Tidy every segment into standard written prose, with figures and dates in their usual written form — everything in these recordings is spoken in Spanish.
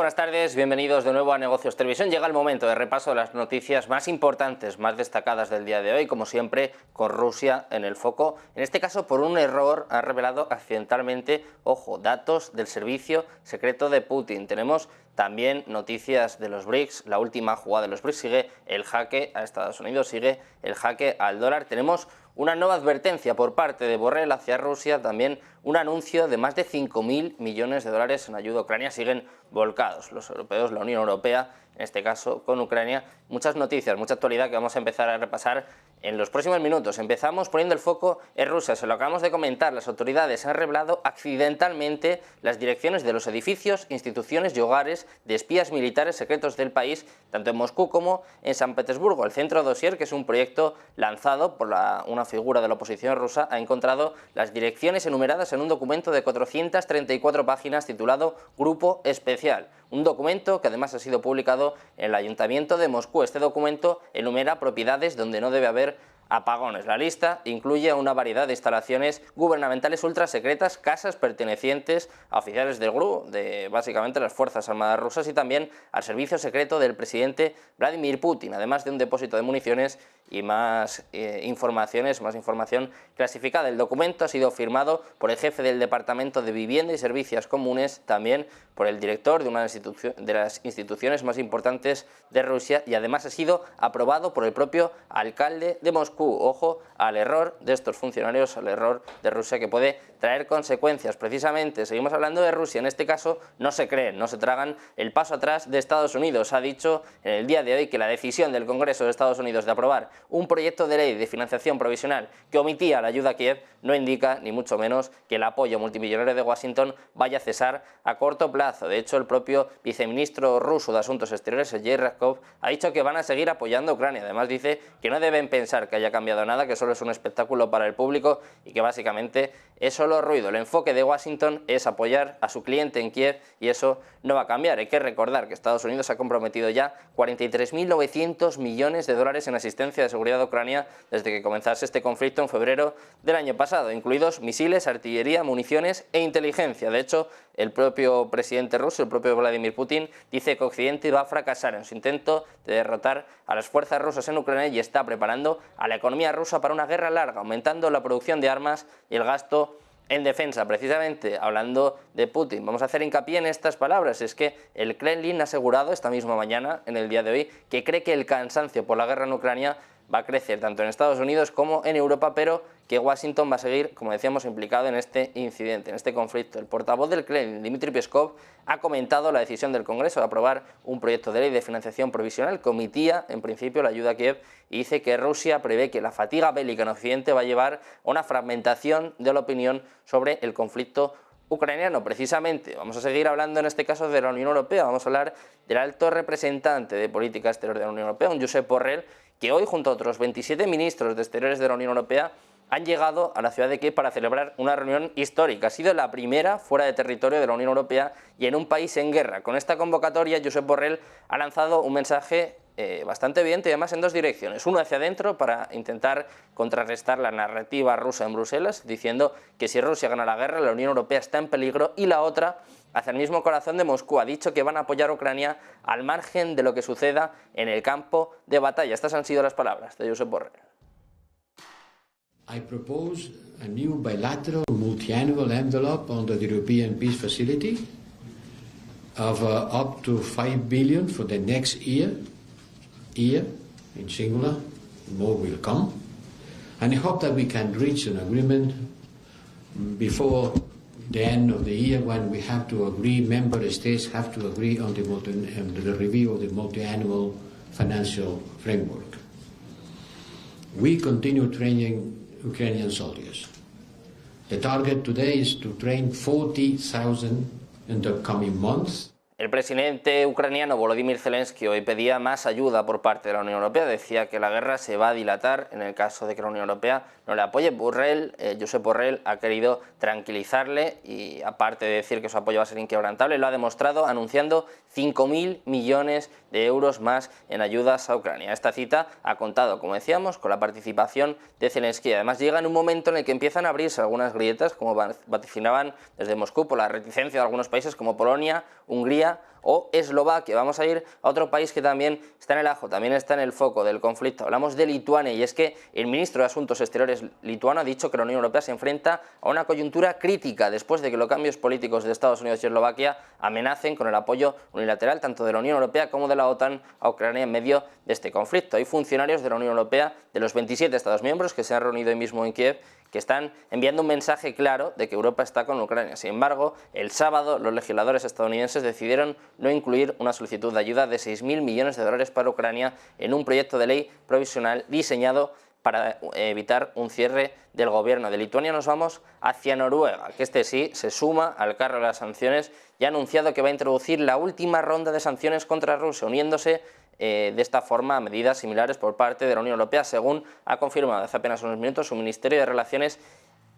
buenas tardes, bienvenidos de nuevo a Negocios Televisión. Llega el momento de repaso de las noticias más importantes, más destacadas del día de hoy, como siempre con Rusia en el foco. En este caso por un error ha revelado accidentalmente, ojo, datos del servicio secreto de Putin. Tenemos también noticias de los BRICS, la última jugada de los BRICS, sigue el jaque a Estados Unidos, sigue el jaque al dólar. Tenemos una nueva advertencia por parte de Borrell hacia Rusia, también un anuncio de más de 5.000 millones de dólares en ayuda a Ucrania. Siguen volcados los europeos, la Unión Europea, en este caso con Ucrania. Muchas noticias, mucha actualidad que vamos a empezar a repasar en los próximos minutos. Empezamos poniendo el foco en Rusia, se lo acabamos de comentar. Las autoridades han revelado accidentalmente las direcciones de los edificios, instituciones y hogares de espías militares secretos del país, tanto en Moscú como en San Petersburgo. El Centro Dossier, que es un proyecto lanzado por una figura de la oposición rusa, ha encontrado las direcciones enumeradas en un documento de 434 páginas titulado Grupo Especial. Un documento que además ha sido publicado en el Ayuntamiento de Moscú. Este documento enumera propiedades donde no debe haber apagones. La lista incluye una variedad de instalaciones gubernamentales ultrasecretas, casas pertenecientes a oficiales del GRU, de básicamente las Fuerzas Armadas rusas, y también al servicio secreto del presidente Vladimir Putin, además de un depósito de municiones y más información clasificada. El documento ha sido firmado por el jefe del Departamento de Vivienda y Servicios Comunes, también por el director de una de las instituciones más importantes de Rusia, y además ha sido aprobado por el propio alcalde de Moscú. Ojo al error de estos funcionarios, al error de Rusia, que puede traer consecuencias. Precisamente, seguimos hablando de Rusia, en este caso no se creen, no se tragan el paso atrás de Estados Unidos. Ha dicho en el día de hoy que la decisión del Congreso de Estados Unidos de aprobar un proyecto de ley de financiación provisional que omitía la ayuda a Kiev no indica, ni mucho menos, que el apoyo multimillonario de Washington vaya a cesar a corto plazo. De hecho, el propio viceministro ruso de Asuntos Exteriores, Sergei Ryabkov, ha dicho que van a seguir apoyando a Ucrania. Además dice que no deben pensar que haya cambiado nada, que solo es un espectáculo para el público y que básicamente es solo ruido. El enfoque de Washington es apoyar a su cliente en Kiev y eso no va a cambiar. Hay que recordar que Estados Unidos ha comprometido ya 43.900 millones de dólares en asistencia de seguridad a Ucrania desde que comenzase este conflicto en febrero del año pasado, incluidos misiles, artillería, municiones e inteligencia. De hecho, el propio presidente ruso, el propio Vladimir Putin, dice que Occidente va a fracasar en su intento de derrotar a las fuerzas rusas en Ucrania y está preparando a la economía rusa para una guerra larga, aumentando la producción de armas y el gasto en defensa. Precisamente hablando de Putin, vamos a hacer hincapié en estas palabras. Es que el Kremlin ha asegurado esta misma mañana, en el día de hoy, que cree que el cansancio por la guerra en Ucrania va a crecer tanto en Estados Unidos como en Europa, pero que Washington va a seguir, como decíamos, implicado en este incidente, en este conflicto. El portavoz del Kremlin, Dmitry Peskov, ha comentado la decisión del Congreso de aprobar un proyecto de ley de financiación provisional que omitía, en principio, la ayuda a Kiev, y dice que Rusia prevé que la fatiga bélica en Occidente va a llevar a una fragmentación de la opinión sobre el conflicto ucraniano. Precisamente, vamos a seguir hablando en este caso de la Unión Europea. Vamos a hablar del alto representante de política exterior de la Unión Europea, un Josep Borrell, que hoy, junto a otros 27 ministros de Exteriores de la Unión Europea, han llegado a la ciudad de Kiev para celebrar una reunión histórica. Ha sido la primera fuera de territorio de la Unión Europea y en un país en guerra. Con esta convocatoria, Josep Borrell ha lanzado un mensaje bastante evidente y además en dos direcciones. Uno hacia adentro para intentar contrarrestar la narrativa rusa en Bruselas, diciendo que si Rusia gana la guerra, la Unión Europea está en peligro, y la otra hacia el mismo corazón de Moscú. Ha dicho que van a apoyar a Ucrania al margen de lo que suceda en el campo de batalla. Estas han sido las palabras de Josep Borrell. I propose a new bilateral multi-annual envelope under the European Peace Facility of up to 5 billion for the next year in singular. More will come. And I hope that we can reach an agreement before the end of the year, when we have to agree, member states have to agree on the review of the multi-annual financial framework. We continue training Ukrainian soldiers. The target today is to train 40,000 in the coming months. El presidente ucraniano Volodymyr Zelensky hoy pedía más ayuda por parte de la Unión Europea. Decía que la guerra se va a dilatar en el caso de que la Unión Europea no le apoye. Josep Borrell ha querido tranquilizarle y, aparte de decir que su apoyo va a ser inquebrantable, lo ha demostrado anunciando 5.000 millones de euros más en ayudas a Ucrania. Esta cita ha contado, como decíamos, con la participación de Zelensky. Además, llega en un momento en el que empiezan a abrirse algunas grietas, como vaticinaban desde Moscú, por la reticencia de algunos países como Polonia, Hungría o Eslovaquia. Vamos a ir a otro país que también está en el ajo, también está en el foco del conflicto. Hablamos de Lituania, y es que el ministro de Asuntos Exteriores lituano ha dicho que la Unión Europea se enfrenta a una coyuntura crítica después de que los cambios políticos de Estados Unidos y Eslovaquia amenacen con el apoyo unilateral tanto de la Unión Europea como de la OTAN a Ucrania en medio de este conflicto. Hay funcionarios de la Unión Europea, de los 27 Estados miembros que se han reunido hoy mismo en Kiev, que están enviando un mensaje claro de que Europa está con Ucrania. Sin embargo, el sábado los legisladores estadounidenses decidieron no incluir una solicitud de ayuda de 6.000 millones de dólares para Ucrania en un proyecto de ley provisional diseñado para evitar un cierre del gobierno de Lituania. Nos vamos hacia Noruega, que este sí se suma al carro de las sanciones y ha anunciado que va a introducir la última ronda de sanciones contra Rusia, uniéndose de esta forma a medidas similares por parte de la Unión Europea, según ha confirmado hace apenas unos minutos su Ministerio de Relaciones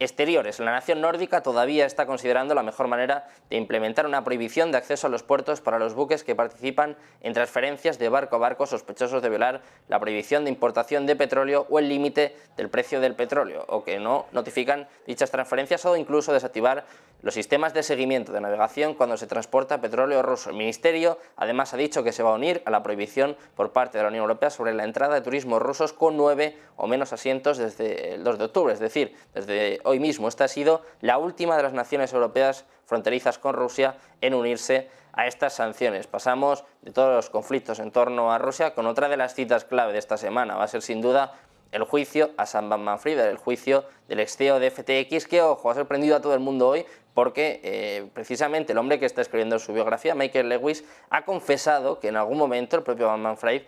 Exteriores. La nación nórdica todavía está considerando la mejor manera de implementar una prohibición de acceso a los puertos para los buques que participan en transferencias de barco a barco sospechosos de violar la prohibición de importación de petróleo o el límite del precio del petróleo, o que no notifican dichas transferencias, o incluso desactivar los sistemas de seguimiento de navegación cuando se transporta petróleo ruso. El Ministerio además ha dicho que se va a unir a la prohibición por parte de la Unión Europea sobre la entrada de turismos rusos con 9 o menos asientos desde el 2 de octubre, es decir, desde hoy mismo. Esta ha sido la última de las naciones europeas fronterizas con Rusia en unirse a estas sanciones. Pasamos de todos los conflictos en torno a Rusia con otra de las citas clave de esta semana. Va a ser sin duda el juicio a Sam Bankman-Fried, el juicio del ex CEO de FTX, que, ojo, ha sorprendido a todo el mundo hoy porque precisamente el hombre que está escribiendo su biografía, Michael Lewis, ha confesado que en algún momento el propio Bankman-Fried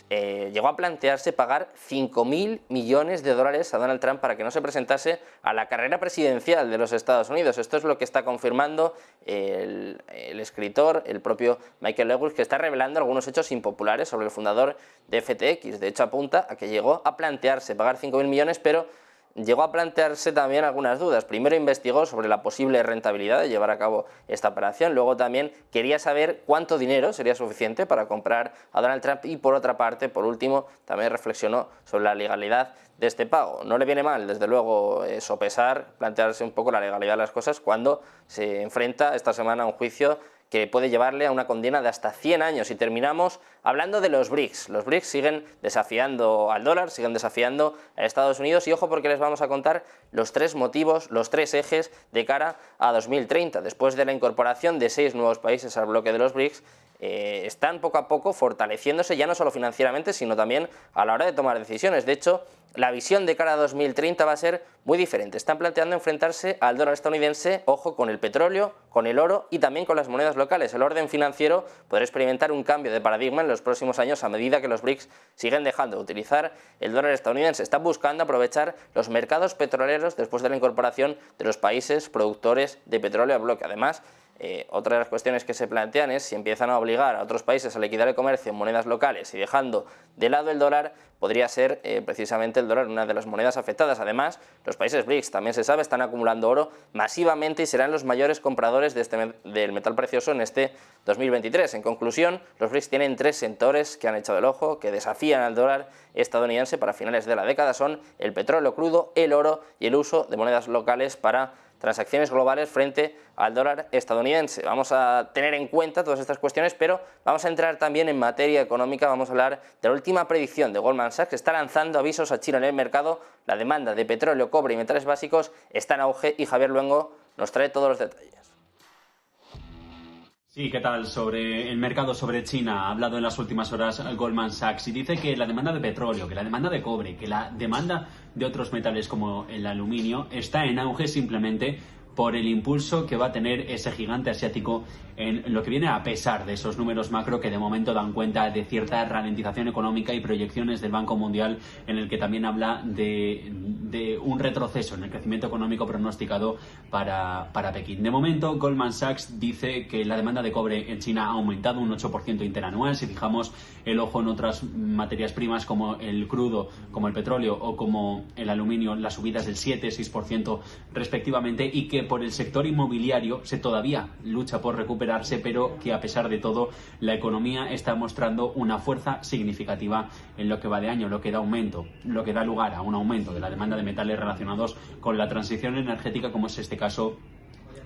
llegó a plantearse pagar 5.000 millones de dólares a Donald Trump para que no se presentase a la carrera presidencial de los Estados Unidos. Esto es lo que está confirmando el escritor, el propio Michael Lewis, que está revelando algunos hechos impopulares sobre el fundador de FTX. De hecho, apunta a que llegó a plantearse pagar 5.000 millones, pero llegó a plantearse también algunas dudas. Primero investigó sobre la posible rentabilidad de llevar a cabo esta operación, luego también quería saber cuánto dinero sería suficiente para comprar a Donald Trump y, por otra parte, por último, también reflexionó sobre la legalidad de este pago. No le viene mal, desde luego, sopesar, plantearse un poco la legalidad de las cosas cuando se enfrenta esta semana a un juicio que puede llevarle a una condena de hasta 100 años. Y terminamos hablando de los BRICS. Los BRICS siguen desafiando al dólar, siguen desafiando a Estados Unidos, y ojo porque les vamos a contar los 3 motivos, los 3 ejes de cara a 2030. Después de la incorporación de 6 nuevos países al bloque de los BRICS, están poco a poco fortaleciéndose, ya no solo financieramente, sino también a la hora de tomar decisiones. De hecho, la visión de cara a 2030 va a ser muy diferente. Están planteando enfrentarse al dólar estadounidense, ojo, con el petróleo, con el oro y también con las monedas locales. El orden financiero podrá experimentar un cambio de paradigma en los próximos años a medida que los BRICS siguen dejando de utilizar el dólar estadounidense. Están buscando aprovechar los mercados petroleros después de la incorporación de los países productores de petróleo al bloque. Además, otra de las cuestiones que se plantean es si empiezan a obligar a otros países a liquidar el comercio en monedas locales y dejando de lado el dólar, podría ser precisamente el dólar una de las monedas afectadas. Además, los países BRICS, también se sabe, están acumulando oro masivamente y serán los mayores compradores del metal precioso en este 2023. En conclusión, los BRICS tienen 3 sectores que han echado el ojo, que desafían al dólar estadounidense para finales de la década. Son el petróleo crudo, el oro y el uso de monedas locales para transacciones globales frente al dólar estadounidense. Vamos a tener en cuenta todas estas cuestiones, pero vamos a entrar también en materia económica. Vamos a hablar de la última predicción de Goldman Sachs, que está lanzando avisos a China en el mercado. La demanda de petróleo, cobre y metales básicos está en auge y Javier Luengo nos trae todos los detalles. Sí, ¿qué tal? Sobre el mercado, sobre China, ha hablado en las últimas horas Goldman Sachs y dice que la demanda de petróleo, que la demanda de cobre, que la demanda de otros metales como el aluminio está en auge simplemente por el impulso que va a tener ese gigante asiático en lo que viene a pesar de esos números macro que de momento dan cuenta de cierta ralentización económica y proyecciones del Banco Mundial, en el que también habla de un retroceso en el crecimiento económico pronosticado para Pekín. De momento, Goldman Sachs dice que la demanda de cobre en China ha aumentado un 8% interanual. Si fijamos el ojo en otras materias primas como el crudo, como el petróleo o como el aluminio, las subidas del 7-6% respectivamente, y que por el sector inmobiliario se todavía lucha por recuperarse, pero que a pesar de todo la economía está mostrando una fuerza significativa en lo que va de año, lo que da lugar a un aumento de la demanda de metales relacionados con la transición energética, como es este caso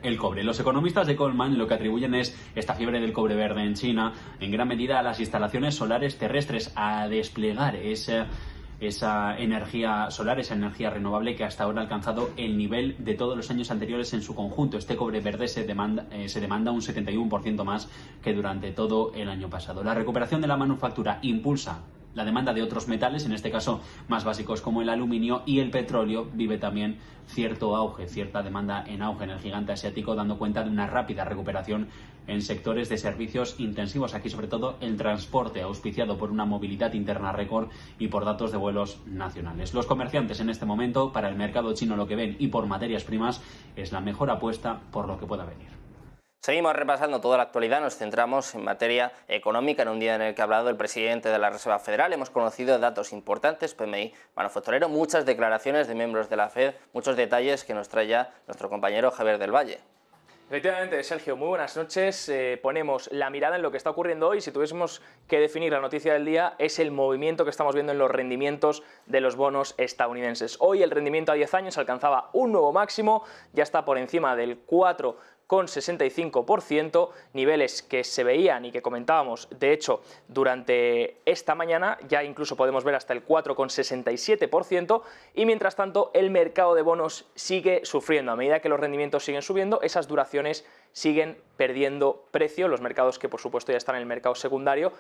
el cobre. Los economistas de Goldman lo que atribuyen es esta fiebre del cobre verde en China en gran medida a las instalaciones solares terrestres, a desplegar esa energía solar, esa energía renovable que hasta ahora ha alcanzado el nivel de todos los años anteriores en su conjunto. Este cobre verde se demanda un 71% más que durante todo el año pasado. La recuperación de la manufactura impulsa la demanda de otros metales, en este caso más básicos como el aluminio, y el petróleo vive también cierto auge, cierta demanda en auge en el gigante asiático, dando cuenta de una rápida recuperación en sectores de servicios intensivos, aquí sobre todo el transporte, auspiciado por una movilidad interna récord y por datos de vuelos nacionales. Los comerciantes en este momento, para el mercado chino, lo que ven y por materias primas es la mejor apuesta por lo que pueda venir. Seguimos repasando toda la actualidad, nos centramos en materia económica en un día en el que ha hablado el presidente de la Reserva Federal. Hemos conocido datos importantes, PMI manufacturero, muchas declaraciones de miembros de la FED, muchos detalles que nos trae ya nuestro compañero Javier del Valle. Efectivamente, Sergio, muy buenas noches. Ponemos la mirada en lo que está ocurriendo hoy. Si tuviésemos que definir la noticia del día, es el movimiento que estamos viendo en los rendimientos de los bonos estadounidenses. Hoy el rendimiento a 10 años alcanzaba un nuevo máximo, ya está por encima del 4,65%, niveles que se veían y que comentábamos, de hecho, durante esta mañana, ya incluso podemos ver hasta el 4,67%, y mientras tanto el mercado de bonos sigue sufriendo. A medida que los rendimientos siguen subiendo, esas duraciones siguen perdiendo precio. Los mercados que por supuesto ya están en el mercado secundario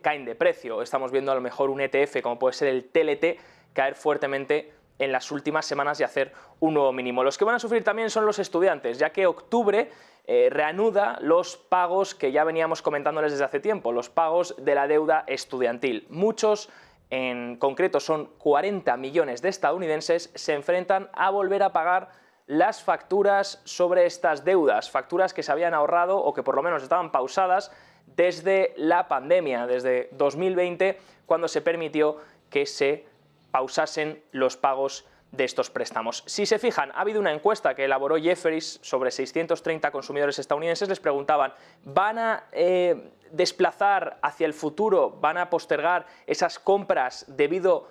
caen de precio. Estamos viendo a lo mejor un ETF como puede ser el TLT caer fuertemente en las últimas semanas y hacer un nuevo mínimo. Los que van a sufrir también son los estudiantes, ya que octubre reanuda los pagos que ya veníamos comentándoles desde hace tiempo, los pagos de la deuda estudiantil. Muchos, en concreto son 40 millones de estadounidenses, se enfrentan a volver a pagar las facturas sobre estas deudas, facturas que se habían ahorrado o que por lo menos estaban pausadas desde la pandemia, desde 2020, cuando se permitió que se pausasen los pagos de estos préstamos. Si se fijan, ha habido una encuesta que elaboró Jefferies sobre 630 consumidores estadounidenses, les preguntaban, ¿van a desplazar hacia el futuro, van a postergar esas compras debido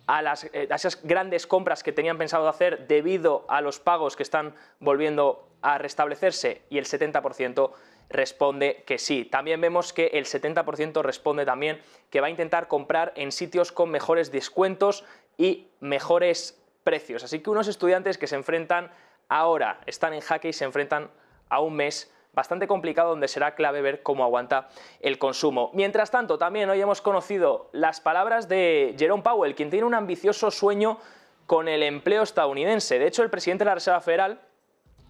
a esas grandes compras que tenían pensado hacer debido a los pagos que están volviendo a restablecerse? Y el 70% responde que sí. También vemos que el 70% responde también que va a intentar comprar en sitios con mejores descuentos y mejores precios. Así que unos estudiantes que se enfrentan ahora, están en jaque y se enfrentan a un mes bastante complicado donde será clave ver cómo aguanta el consumo. Mientras tanto, también hoy hemos conocido las palabras de Jerome Powell, quien tiene un ambicioso sueño con el empleo estadounidense. De hecho, el presidente de la Reserva Federal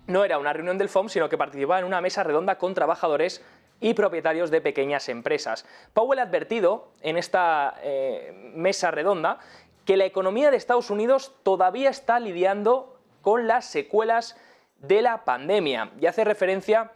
no era una reunión del FOMC, sino que participaba en una mesa redonda con trabajadores y propietarios de pequeñas empresas. Powell ha advertido en esta mesa redonda que la economía de Estados Unidos todavía está lidiando con las secuelas de la pandemia y hace referencia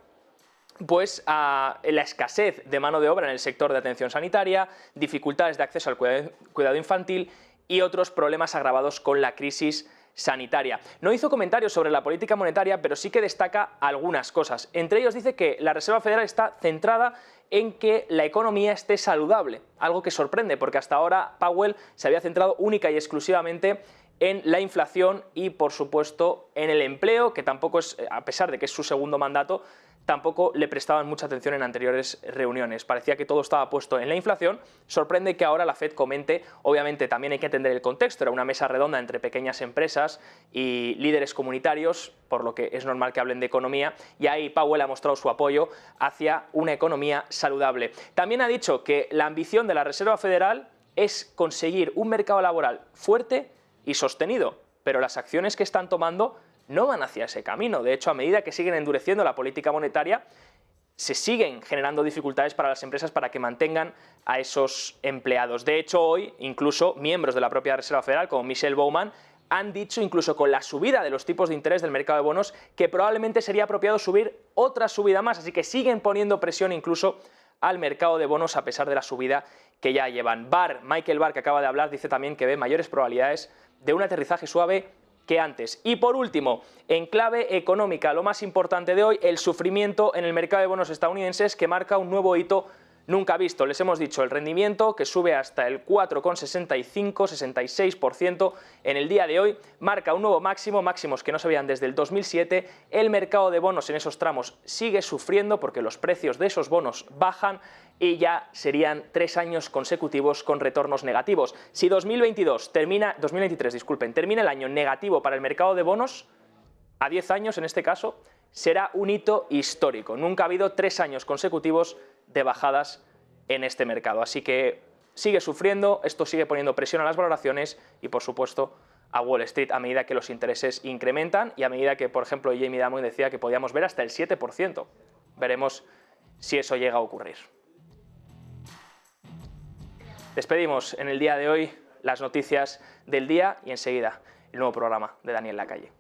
pues a la escasez de mano de obra en el sector de atención sanitaria, dificultades de acceso al cuidado infantil y otros problemas agravados con la crisis sanitaria. No hizo comentarios sobre la política monetaria, pero sí que destaca algunas cosas. Entre ellos dice que la Reserva Federal está centrada en que la economía esté saludable, algo que sorprende porque hasta ahora Powell se había centrado única y exclusivamente en la inflación y, por supuesto, en el empleo, que tampoco es, a pesar de que es su segundo mandato, tampoco le prestaban mucha atención en anteriores reuniones. Parecía que todo estaba puesto en la inflación. Sorprende que ahora la FED comente, obviamente también hay que entender el contexto, era una mesa redonda entre pequeñas empresas y líderes comunitarios, por lo que es normal que hablen de economía, y ahí Powell ha mostrado su apoyo hacia una economía saludable. También ha dicho que la ambición de la Reserva Federal es conseguir un mercado laboral fuerte y sostenido, pero las acciones que están tomando no van hacia ese camino. De hecho, a medida que siguen endureciendo la política monetaria, se siguen generando dificultades para las empresas para que mantengan a esos empleados. De hecho, hoy, incluso miembros de la propia Reserva Federal, como Michelle Bowman, han dicho, incluso con la subida de los tipos de interés del mercado de bonos, que probablemente sería apropiado subir otra subida más. Así que siguen poniendo presión incluso al mercado de bonos a pesar de la subida que ya llevan. Michael Barr, que acaba de hablar, dice también que ve mayores probabilidades de un aterrizaje suave que antes. Y por último, en clave económica, lo más importante de hoy, el sufrimiento en el mercado de bonos estadounidenses, que marca un nuevo hito nunca visto. Les hemos dicho el rendimiento que sube hasta el 4,65-66% en el día de hoy, marca un nuevo máximo, máximos que no se veían desde el 2007. El mercado de bonos en esos tramos sigue sufriendo porque los precios de esos bonos bajan y ya serían 3 años consecutivos con retornos negativos. Si 2023 termina el año negativo para el mercado de bonos, a 10 años en este caso, será un hito histórico. Nunca ha habido 3 años consecutivos de bajadas en este mercado. Así que sigue sufriendo, esto sigue poniendo presión a las valoraciones y, por supuesto, a Wall Street a medida que los intereses incrementan y a medida que, por ejemplo, Jamie Dimon decía que podíamos ver hasta el 7%. Veremos si eso llega a ocurrir. Despedimos en el día de hoy las noticias del día y enseguida el nuevo programa de Daniel Lacalle.